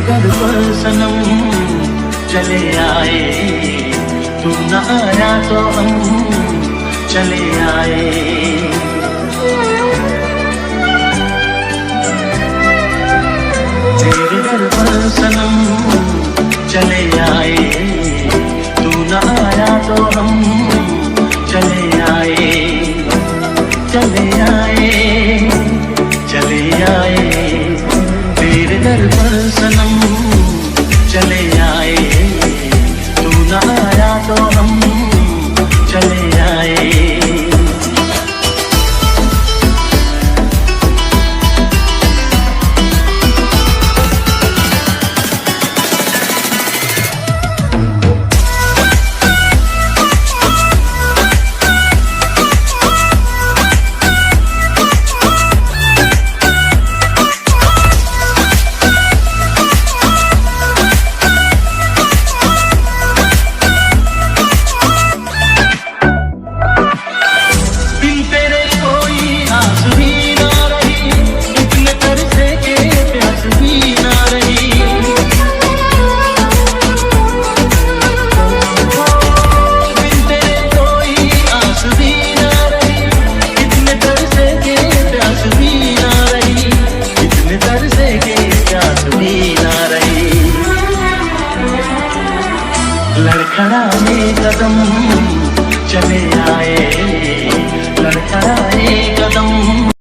घर पर सनम चले आए, तू न आया तो हम चले आए। तेरे घर पर सनम चले आए, तू न आया तो हम चले आए, चले आए, चले आए। तेरे घर पर सनम चले आए, तू न आया तो हम चले आए। लड़खड़ाए कदम चले आए, लड़खड़ाए कदम।